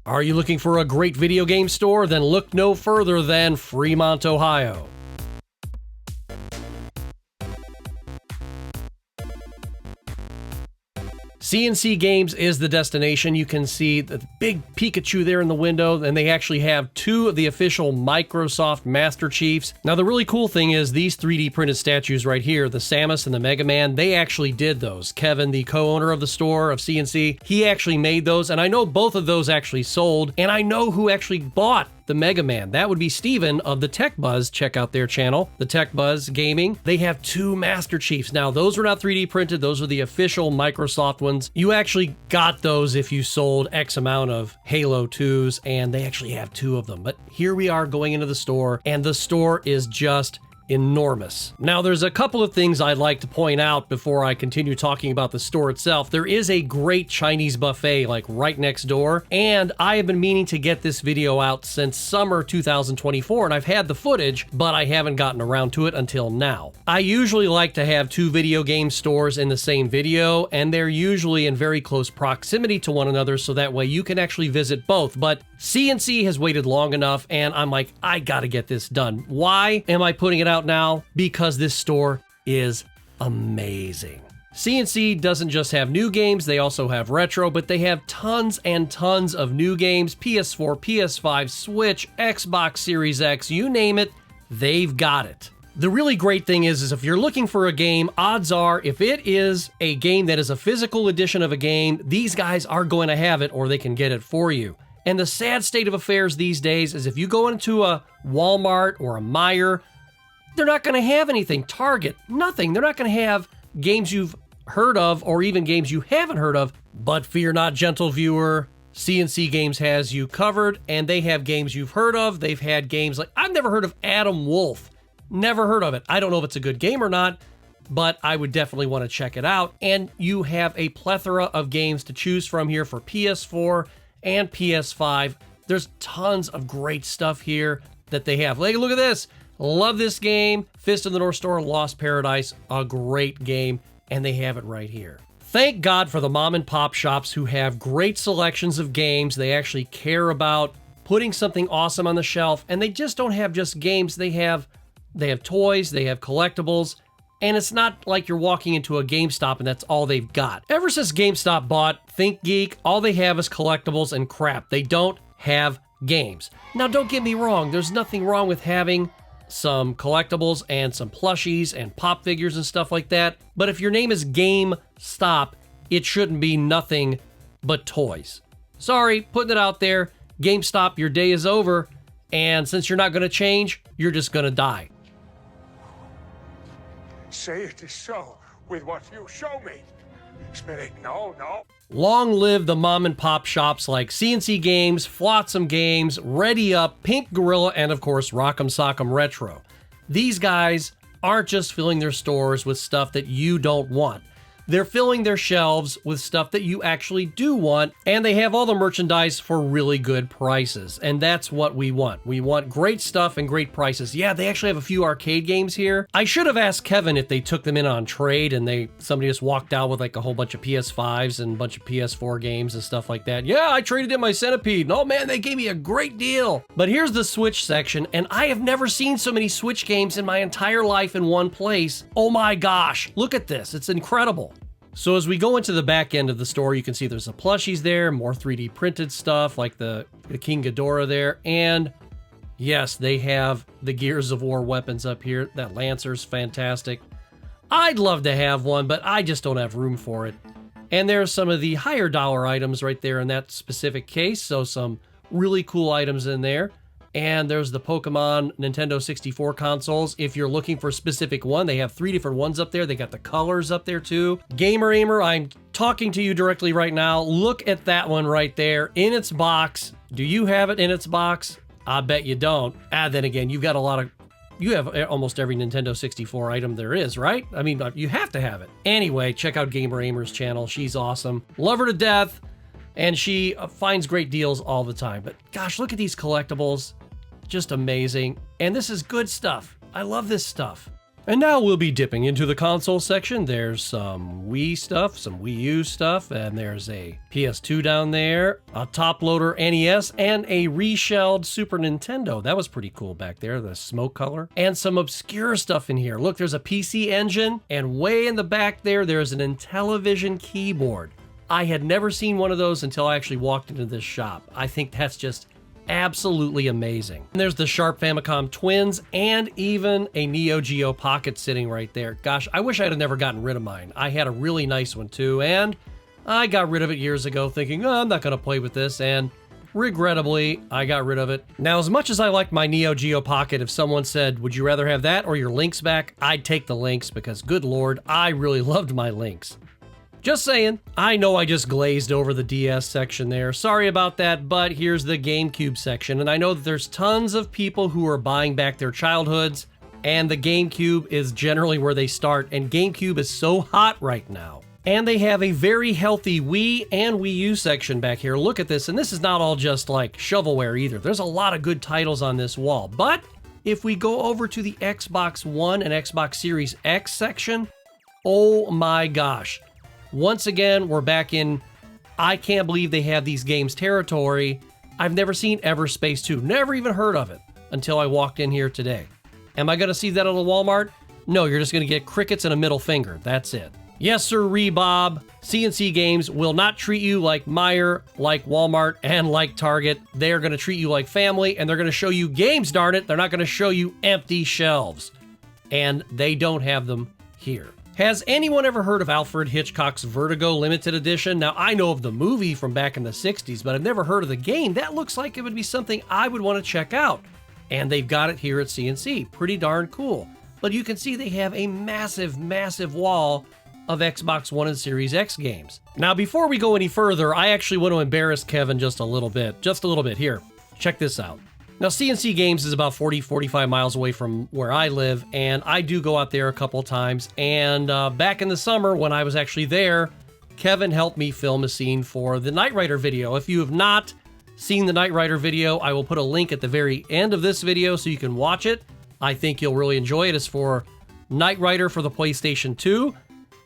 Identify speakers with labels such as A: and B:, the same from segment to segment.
A: Are you looking for a great video game store? Then look no further than Fremont, Ohio. C&C Games is the destination. You can see the big Pikachu there in the window, and they actually have two of the official Microsoft Master Chiefs. Now, the really cool thing is these 3D printed statues right here, the Samus and the Mega Man, they actually did those. Kevin, the co-owner of the store of C&C, he actually made those, and I know both of those actually sold, and I know who actually bought the Mega Man. That would be Steven of the Tech Buzz. Check out their channel, the Tech Buzz Gaming. They have two Master Chiefs. Now, those were not 3D printed. Those are the official Microsoft ones. You actually got those if you sold X amount of Halo 2s, and they actually have two of them. But here we are going into the store, and the store is just enormous. Now, there's a couple of things I'd like to point out before I continue talking about the store itself. There is a great Chinese buffet like right next door, and I have been meaning to get this video out since summer 2024, and I've had the footage, but I haven't gotten around to it until now. I usually like to have two video game stores in the same video, and they're usually in very close proximity to one another, so that way you can actually visit both. But C&C has waited long enough, and I'm like, I gotta get this done. Why am I putting it out now? Because this store is amazing. C&C doesn't just have new games, they also have retro, but they have tons and tons of new games. PS4, PS5, Switch, Xbox Series X, you name it, they've got it. The really great thing is if you're looking for a game, odds are if it is a game that is a physical edition of a game, these guys are going to have it or they can get it for you. And the sad state of affairs these days is if you go into a Walmart or a Meijer, they're not going to have anything. Target, nothing. They're not going to have games you've heard of or even games you haven't heard of. But fear not, gentle viewer, C&C Games has you covered, and they have games you've heard of. They've had games like, I've never heard of Adam Wolf. Never heard of it. I don't know if it's a good game or not, but I would definitely want to check it out. And you have a plethora of games to choose from here for PS4 and PS5. There's tons of great stuff here that they have. Like, look at this. Love this game. Fist of the North Star, Lost Paradise, a great game, and they have it right here. Thank God for the mom and pop shops who have great selections of games. They actually care about putting something awesome on the shelf, and they just don't have just games. They have toys, they have collectibles, and it's not like you're walking into a GameStop and that's all they've got. Ever since GameStop bought ThinkGeek, all they have is collectibles and crap. They don't have games. Now, don't get me wrong. There's nothing wrong with having some collectibles and some plushies and pop figures and stuff like that. But if your name is GameStop, it shouldn't be nothing but toys. Sorry, putting it out there. GameStop, your day is over. And since you're not going to change, you're just going to die.
B: Say it is so with what you show me. Spirit, no.
A: Long live the mom and pop shops like C&C Games, Flotsam Games, Ready Up, Pink Gorilla, and of course Rock'em Sock'em Retro. These guys aren't just filling their stores with stuff that you don't want. They're filling their shelves with stuff that you actually do want, and they have all the merchandise for really good prices. And that's what we want. We want great stuff and great prices. Yeah, they actually have a few arcade games here. I should have asked Kevin if they took them in on trade and somebody just walked out with like a whole bunch of PS5s and a bunch of PS4 games and stuff like that. Yeah, I traded in my Centipede. Oh man, they gave me a great deal. But here's the Switch section, and I have never seen so many Switch games in my entire life in one place. Oh my gosh, look at this. It's incredible. So as we go into the back end of the store, you can see there's the plushies there, more 3D printed stuff like the King Ghidorah there. And yes, they have the Gears of War weapons up here. That Lancer's fantastic. I'd love to have one, but I just don't have room for it. And there's some of the higher dollar items right there in that specific case. So some really cool items in there. And there's the Pokemon Nintendo 64 consoles. If you're looking for a specific one, they have 3 different ones up there. They got the colors up there too. Gamer Aimer, I'm talking to you directly right now. Look at that one right there in its box. Do you have it in its box? I bet you don't. Then again, you have almost every Nintendo 64 item there is, right? I mean, you have to have it. Anyway, check out Gamer Aimer's channel. She's awesome. Love her to death. And she finds great deals all the time. But gosh, look at these collectibles. Just amazing. And this is good stuff. I love this stuff. And now we'll be dipping into the console section. There's some Wii stuff, some Wii U stuff, and there's a PS2 down there, a top-loader NES, and a reshelled Super Nintendo. That was pretty cool back there, the smoke color. And some obscure stuff in here. Look, there's a PC Engine, and way in the back there's an Intellivision keyboard. I had never seen one of those until I actually walked into this shop. I think that's just absolutely amazing. And there's the Sharp Famicom Twins and even a Neo Geo Pocket sitting right there. Gosh, I wish I had never gotten rid of mine. I had a really nice one too, and I got rid of it years ago thinking, oh, I'm not going to play with this, and regrettably, I got rid of it. Now, as much as I like my Neo Geo Pocket, if someone said, would you rather have that or your Lynx back? I'd take the Lynx because, good Lord, I really loved my Lynx. Just saying. I know I just glazed over the DS section there. Sorry about that, but here's the GameCube section. And I know that there's tons of people who are buying back their childhoods, and the GameCube is generally where they start, and GameCube is so hot right now. And they have a very healthy Wii and Wii U section back here. Look at this, and this is not all just like shovelware either. There's a lot of good titles on this wall. But if we go over to the Xbox One and Xbox Series X section, oh my gosh. Once again, we're back in, I can't believe they have these games territory. I've never seen Everspace 2, never even heard of it until I walked in here today. Am I going to see that on the Walmart? No, you're just going to get crickets and a middle finger. That's it. Yes, sir, Bob. C&C Games will not treat you like Meijer, like Walmart, and like Target. They're going to treat you like family, and they're going to show you games, darn it. They're not going to show you empty shelves. And they don't have them here. Has anyone ever heard of Alfred Hitchcock's Vertigo Limited Edition? Now, I know of the movie from back in the 60s, but I've never heard of the game. That looks like it would be something I would want to check out. And they've got it here at C&C. Pretty darn cool. But you can see they have a massive, massive wall of Xbox One and Series X games. Now, before we go any further, I actually want to embarrass Kevin just a little bit. Just a little bit. Here, check this out. Now, C&C Games is about 40-45 miles away from where I live, and I do go out there a couple of times. And back in the summer, when I was actually there, Kevin helped me film a scene for the Knight Rider video. If you have not seen the Knight Rider video, I will put a link at the very end of this video so you can watch it. I think you'll really enjoy it. It's for Knight Rider for the PlayStation 2.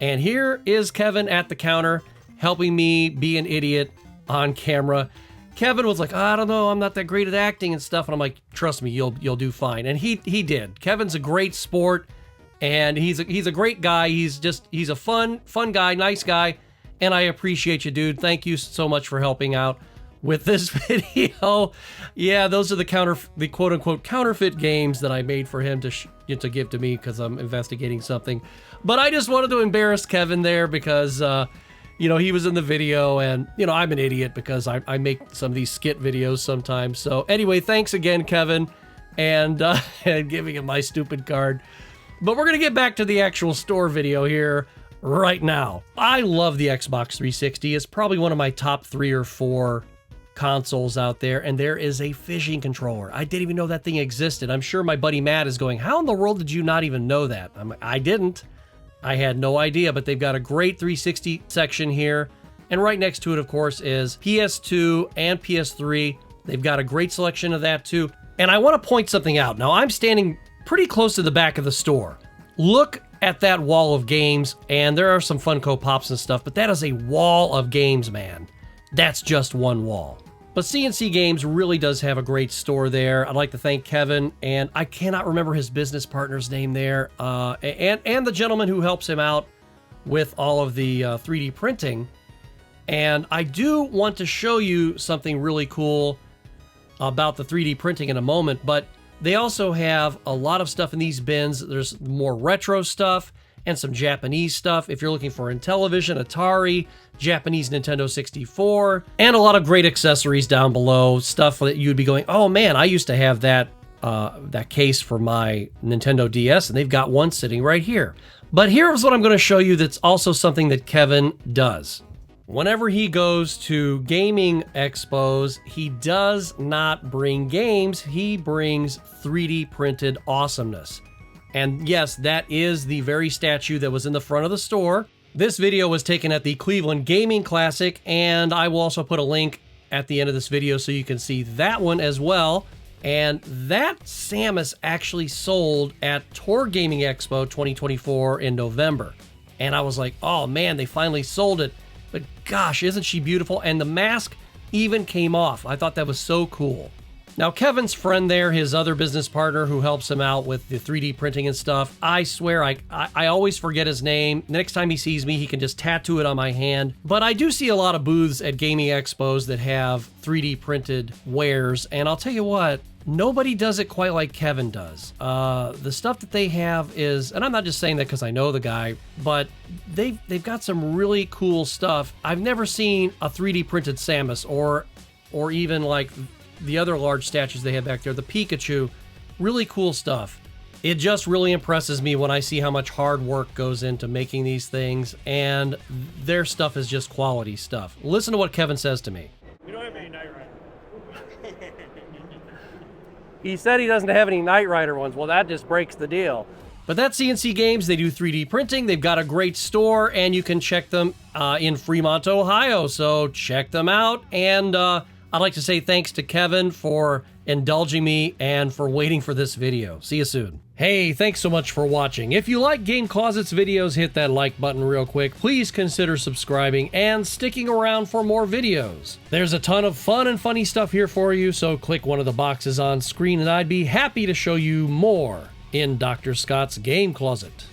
A: And here is Kevin at the counter helping me be an idiot on camera. Kevin was like, I don't know, I'm not that great at acting and stuff. And I'm like, trust me, you'll do fine. And he did. Kevin's a great sport, and he's a great guy. He's a fun guy, nice guy, and I appreciate you, dude. Thank you so much for helping out with this video. Yeah, those are the quote unquote counterfeit games that I made for him to give to me because I'm investigating something. But I just wanted to embarrass Kevin there because he was in the video, and, I'm an idiot because I make some of these skit videos sometimes. So anyway, thanks again, Kevin, and giving him my stupid card. But we're going to get back to the actual store video here right now. I love the Xbox 360. It's probably one of my top 3 or 4 consoles out there, and there is a fishing controller. I didn't even know that thing existed. I'm sure my buddy Matt is going, how in the world did you not even know that? I didn't. I had no idea, but they've got a great 360 section here. And right next to it, of course, is PS2 and PS3. They've got a great selection of that too. And I want to point something out. Now, I'm standing pretty close to the back of the store. Look at that wall of games, and there are some Funko Pops and stuff, but that is a wall of games, man. That's just one wall. But C&C Games really does have a great store there. I'd like to thank Kevin, and I cannot remember his business partner's name there, and the gentleman who helps him out with all of the 3D printing. And I do want to show you something really cool about the 3D printing in a moment, but they also have a lot of stuff in these bins. There's more retro stuff and some Japanese stuff. If you're looking for Intellivision, Atari, Japanese Nintendo 64, and a lot of great accessories down below. Stuff that you'd be going, oh man, I used to have that case for my Nintendo DS, and they've got one sitting right here. But here's what I'm going to show you that's also something that Kevin does. Whenever he goes to gaming expos, he does not bring games, he brings 3D printed awesomeness. And yes, that is the very statue that was in the front of the store. This video was taken at the Cleveland Gaming Classic, and I will also put a link at the end of this video so you can see that one as well. And that Samus actually sold at Tour Gaming Expo 2024 in November. And I was like, oh man, they finally sold it. But gosh, isn't she beautiful? And the mask even came off. I thought that was so cool. Now, Kevin's friend there, his other business partner who helps him out with the 3D printing and stuff, I swear I always forget his name. Next time he sees me, he can just tattoo it on my hand. But I do see a lot of booths at gaming expos that have 3D printed wares. And I'll tell you what, nobody does it quite like Kevin does. The stuff that they have is, and I'm not just saying that because I know the guy, but they've got some really cool stuff. I've never seen a 3D printed Samus or even like the other large statues they have back there, the Pikachu. Really cool stuff. It just really impresses me when I see how much hard work goes into making these things, and their stuff is just quality stuff. Listen to what Kevin says to me.
C: We don't have any Knight Rider.
A: He said he doesn't have any Knight Rider ones. Well, that just breaks the deal. But that's C&C Games. They do 3D printing. They've got a great store, and you can check them in Fremont, Ohio. So check them out. And I'd like to say thanks to Kevin for indulging me and for waiting for this video. See you soon. Hey, thanks so much for watching. If you like Game Closet's videos, hit that like button real quick. Please consider subscribing and sticking around for more videos. There's a ton of fun and funny stuff here for you, so click one of the boxes on screen and I'd be happy to show you more in Dr. Scott's Game Closet.